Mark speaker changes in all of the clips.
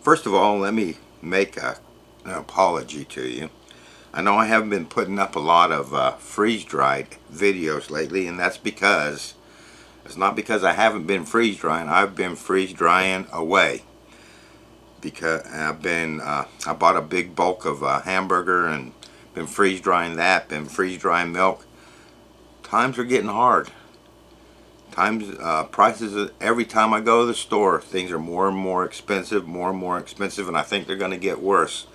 Speaker 1: First of all, let me make an apology to you. I know I haven't been putting up a lot of freeze-dried videos lately, and that's because it's not because I haven't been freeze-drying. I've been freeze-drying away because I bought a big bulk of hamburger and been freeze-drying that, been freeze-drying milk. Times are getting hard. Prices, every time I go to the store, things are more and more expensive, and I think they're going to get worse.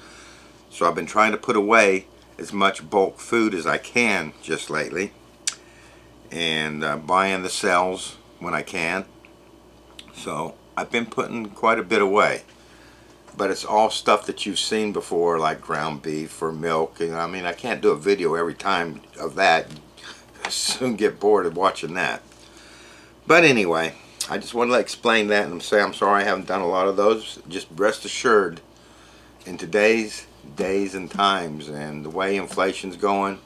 Speaker 1: So I've been trying to put away as much bulk food as I can just lately, and buying the sales when I can. So I've been putting quite a bit away, but it's all stuff that you've seen before, like ground beef or milk. And I mean, I can't do a video every time of that. I'll soon get bored of watching that. But anyway, I just wanted to explain that and say I'm sorry I haven't done a lot of those. Just rest assured, in today's days and times and the way inflation's going,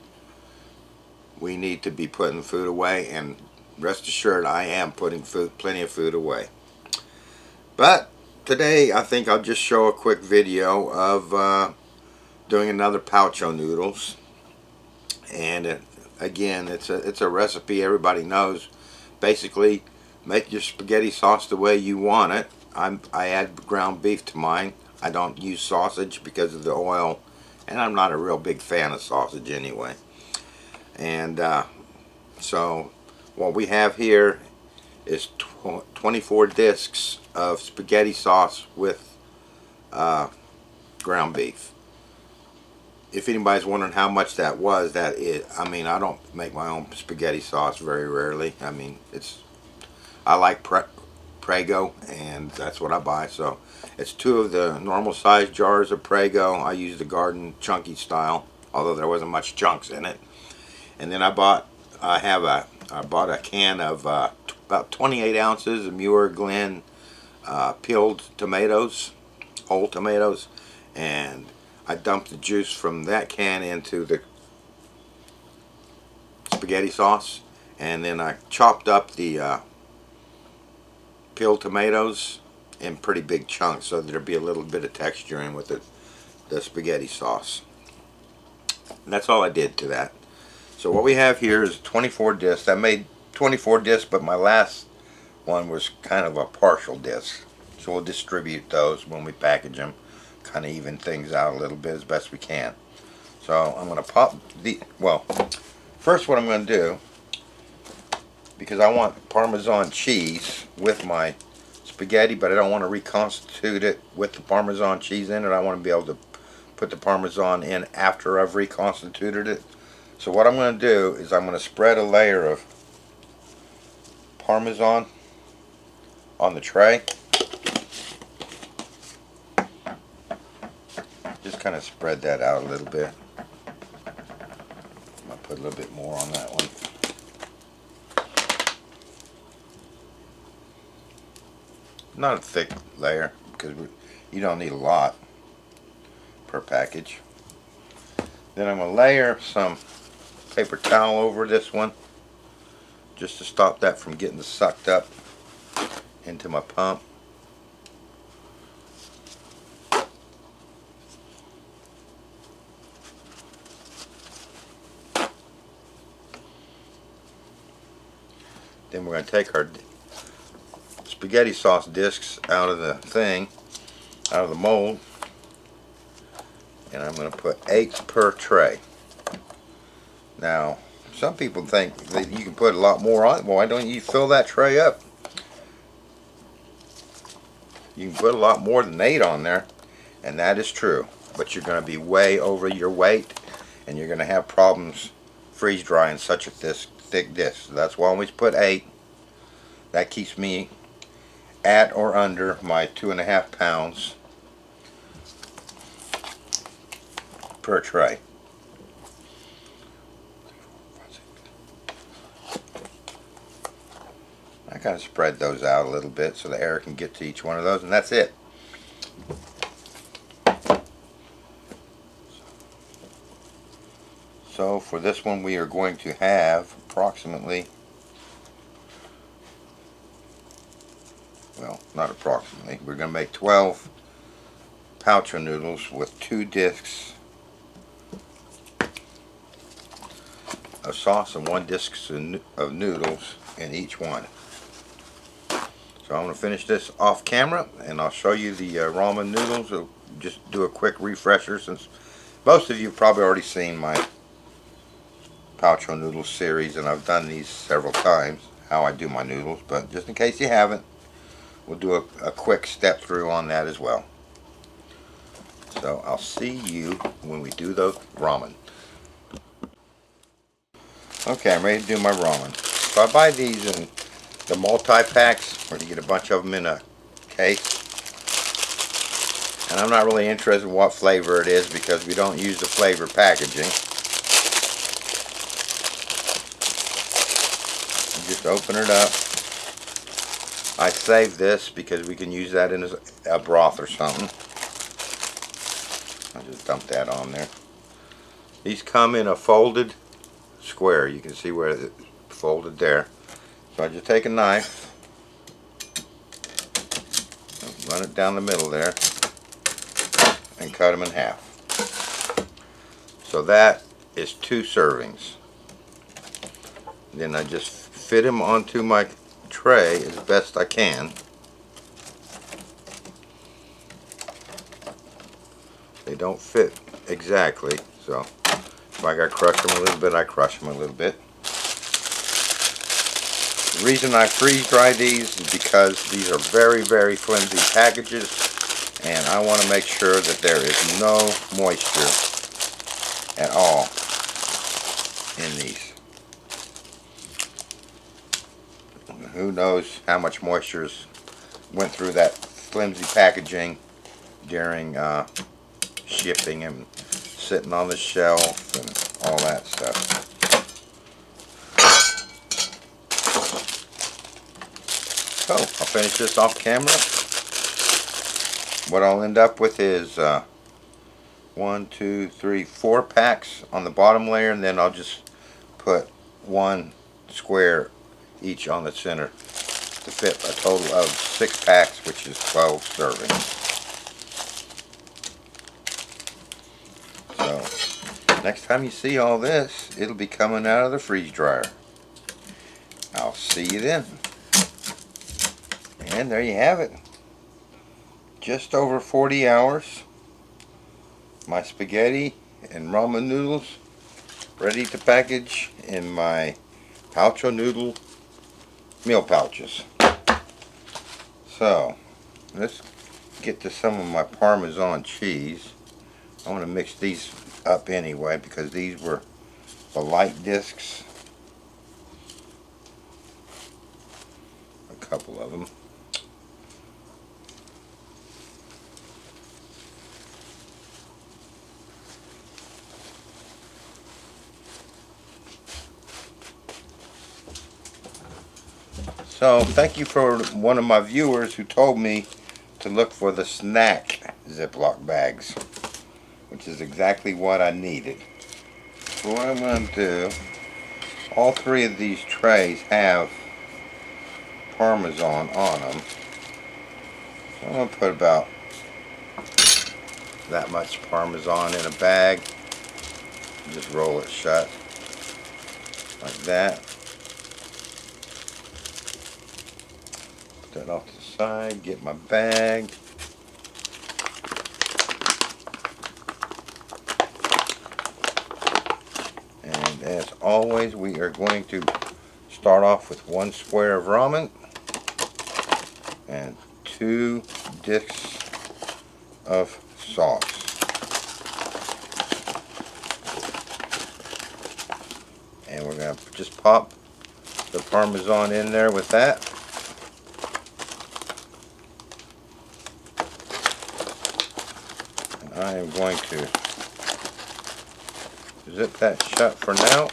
Speaker 1: we need to be putting food away, and rest assured I am putting plenty of food away. But today I think I'll just show a quick video of doing another Pouch O Noodles. And again, it's a recipe everybody knows. Basically, make your spaghetti sauce the way you want it. I add ground beef to mine. I don't use sausage because of the oil, and I'm not a real big fan of sausage anyway. And so what we have here is 24 discs of spaghetti sauce with ground beef. If anybody's wondering how much that was, I mean, I don't make my own spaghetti sauce very rarely. I mean, I like Prego, and that's what I buy. So it's 2 of the normal size jars of Prego. I use the garden chunky style, although there wasn't much chunks in it. And then I bought a can of about 28 ounces of Muir Glen peeled tomatoes, whole tomatoes, and I dumped the juice from that can into the spaghetti sauce, and then I chopped up the peeled tomatoes in pretty big chunks so there'd be a little bit of texture in with the spaghetti sauce. And that's all I did to that. So what we have here is 24 discs. I made 24 discs, but my last one was kind of a partial disc. So we'll distribute those when we package them, kind of even things out a little bit as best we can. So I'm going to pop first what I'm going to do, because I want Parmesan cheese with my spaghetti, but I don't want to reconstitute it with the Parmesan cheese in it. I want to be able to put the Parmesan in after I've reconstituted it. So what I'm going to do is I'm going to spread a layer of Parmesan on the tray. Just kind of spread that out a little bit. I'll put a little bit more on that one. Not a thick layer, because you don't need a lot per package. Then I'm going to layer some paper towel over this one, just to stop that from getting sucked up into my pump. Then we're going to take our spaghetti sauce discs out of the thing, out of the mold, and I'm going to put 8 per tray. Now, some people think that you can put a lot more on it. Well, why don't you fill that tray up? You can put a lot more than 8 on there, and that is true. But you're going to be way over your weight, and you're going to have problems freeze drying such a thick disc. So that's why I always put 8. That keeps me at or under my 2.5 pounds per tray. I kind of spread those out a little bit so the air can get to each one of those, and that's it. So for this one we are going to have approximately, well, not approximately, we're going to make 12 Pouch O Noodles with 2 discs of sauce and 1 disc of noodles in each one. So I'm going to finish this off camera and I'll show you the ramen noodles. I'll just do a quick refresher since most of you have probably already seen my Pouch O Noodles series, and I've done these several times, how I do my noodles, but just in case you haven't, we'll do a quick step through on that as well. So I'll see you when we do the ramen. Okay, I'm ready to do my ramen. So I buy these in the multi-packs where you get a bunch of them in a case. And I'm not really interested in what flavor it is because we don't use the flavor packaging. You just open it up. I save this because we can use that in a broth or something. I'll just dump that on there. These come in a folded square. You can see where it's folded there. So I just take a knife, run it down the middle there, and cut them in half. So that is 2 servings. Then I just fit them onto my tray as best I can. They don't fit exactly, so if I gotta crush them a little bit, I crush them a little bit. The reason I freeze dry these is because these are very, very flimsy packages, and I want to make sure that there is no moisture at all in these. Who knows how much moisture went through that flimsy packaging during shipping and sitting on the shelf and all that stuff. So I'll finish this off camera. What I'll end up with is 1, 2, 3, 4 packs on the bottom layer, and then I'll just put 1 square each on the center to fit a total of 6 packs, which is 12 servings. So next time you see all this, it'll be coming out of the freeze dryer. I'll see you then. And there you have it. Just over 40 hours. My spaghetti and ramen noodles ready to package in my Pouch O Noodle meal pouches. So let's get to some of my Parmesan cheese. I want to mix these up anyway because these were the light discs. A couple of them. So thank you for one of my viewers who told me to look for the snack Ziploc bags, which is exactly what I needed. So what I'm going to do, all 3 of these trays have Parmesan on them. So I'm going to put about that much Parmesan in a bag. Just roll it shut like that. That off to the side, get my bag. And as always, we are going to start off with 1 square of ramen and 2 discs of sauce. And we're going to just pop the Parmesan in there with that. I am going to zip that shut for now.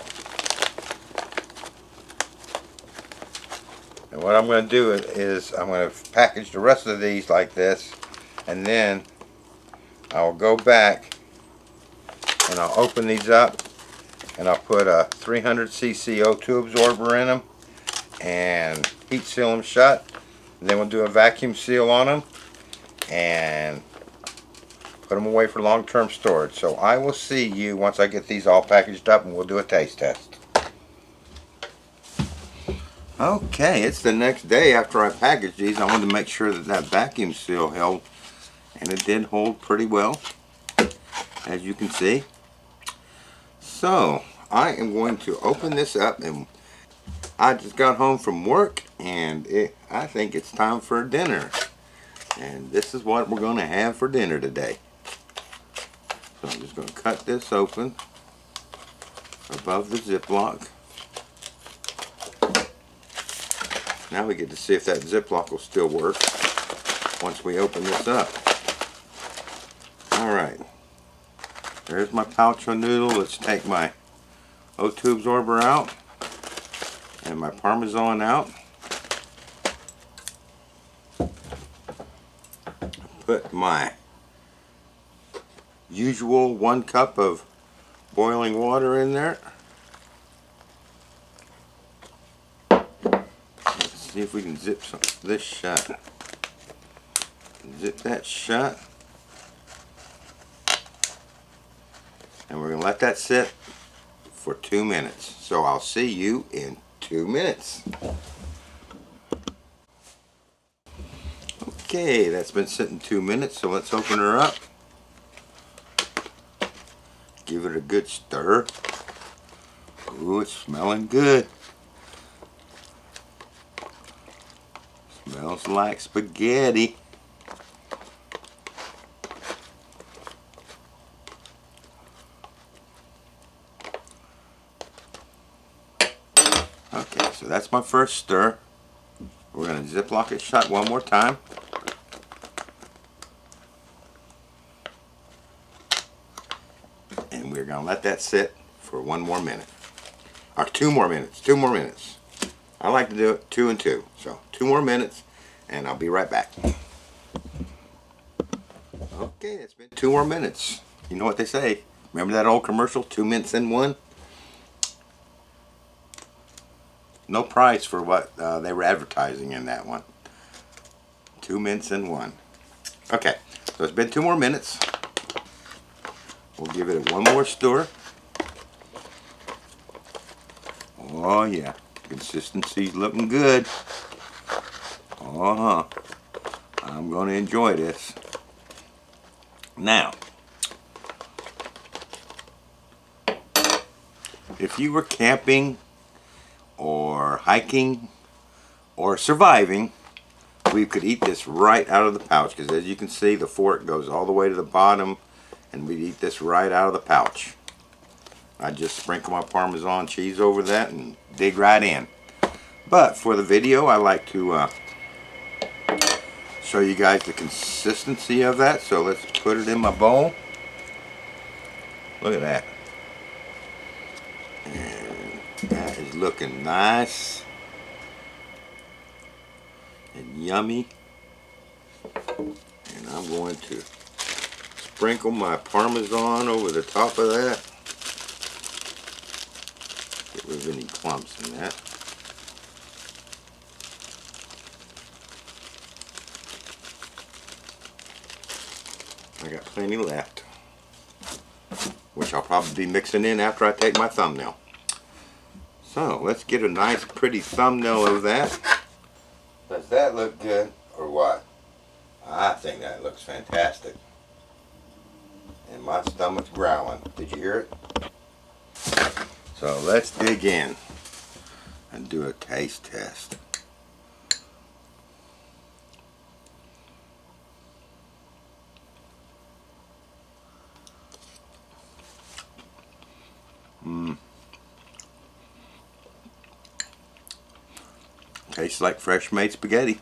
Speaker 1: And what I'm going to do is I'm going to package the rest of these like this, and then I'll go back and I'll open these up and I'll put a 300cc O2 absorber in them and heat seal them shut. And then we'll do a vacuum seal on them, and put them away for long-term storage. So I will see you once I get these all packaged up and we'll do a taste test. Okay, it's the next day after I packaged these. I wanted to make sure that that vacuum seal held, and it did hold pretty well, as you can see. So I am going to open this up, and I just got home from work, and I think it's time for dinner. And this is what we're going to have for dinner today. So I'm just going to cut this open above the Ziploc. Now we get to see if that Ziploc will still work once we open this up. Alright, there's my Pouch O Noodle. Let's take my O2 absorber out and my Parmesan out. Put my usual 1 cup of boiling water in there. See if we can zip this shut. Zip that shut. And we're going to let that sit for 2 minutes. So I'll see you in 2 minutes. Okay, that's been sitting 2 minutes, so let's open her up. Give it a good stir. Ooh, it's smelling good. Smells like spaghetti. Okay, so that's my first stir. We're going to Ziploc it shut one more time. And we're going to let that sit for 1 more minute. Or 2 more minutes. 2 more minutes. I like to do it 2 and 2. So 2 more minutes and I'll be right back. Okay, it's been 2 more minutes. You know what they say. Remember that old commercial, 2 minutes in 1? No price for what they were advertising in that one. 2 minutes in 1. Okay, so it's been 2 more minutes. We'll give it 1 more stir. Oh yeah, consistency's looking good. I'm going to enjoy this. Now, if you were camping or hiking or surviving, we could eat this right out of the pouch, because as you can see, the fork goes all the way to the bottom, and we'd eat this right out of the pouch. I just sprinkle my Parmesan cheese over that and dig right in. But for the video, I like to show you guys the consistency of that. So let's put it in my bowl. Look at that. And that is looking nice and yummy. And I'm going to sprinkle my Parmesan over the top of that. Get rid of any clumps in that. I got plenty left, which I'll probably be mixing in after I take my thumbnail. So let's get a nice pretty thumbnail of that. Does that look good or what? I think that looks fantastic. And my stomach's growling. Did you hear it? So let's dig in and do a taste test. Tastes like fresh made spaghetti.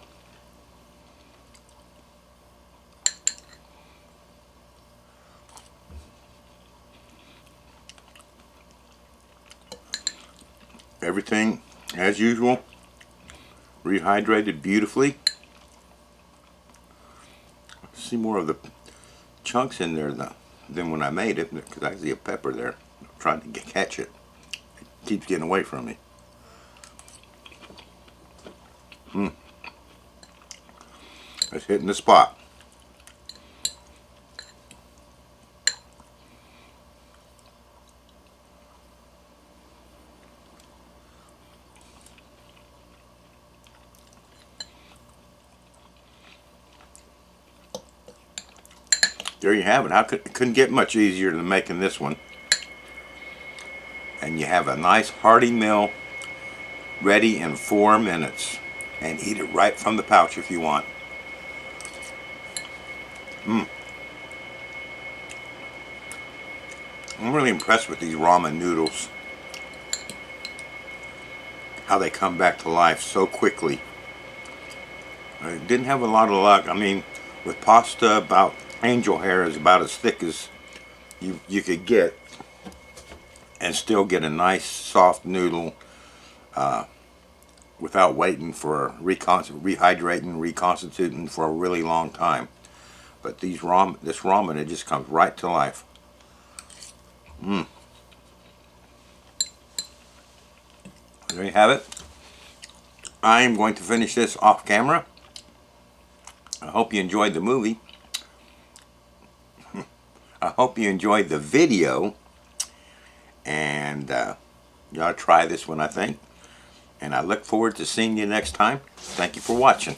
Speaker 1: Everything as usual, rehydrated beautifully. See more of the chunks in there than when I made it, because I see a pepper there. I'm trying to catch it. It keeps getting away from me. It's hitting the spot. there you have it. It couldn't get much easier than making this one. And you have a nice hearty meal ready in 4 minutes. And eat it right from the pouch if you want. I'm really impressed with these ramen noodles. How they come back to life so quickly. I didn't have a lot of luck. I mean, with pasta, about angel hair is about as thick as you could get, and still get a nice soft noodle without waiting for rehydrating, reconstituting for a really long time. But this ramen, it just comes right to life. There you have it. I am going to finish this off camera. I hope you enjoyed the movie. I hope you enjoyed the video. And you ought to try this one, I think. And I look forward to seeing you next time. Thank you for watching.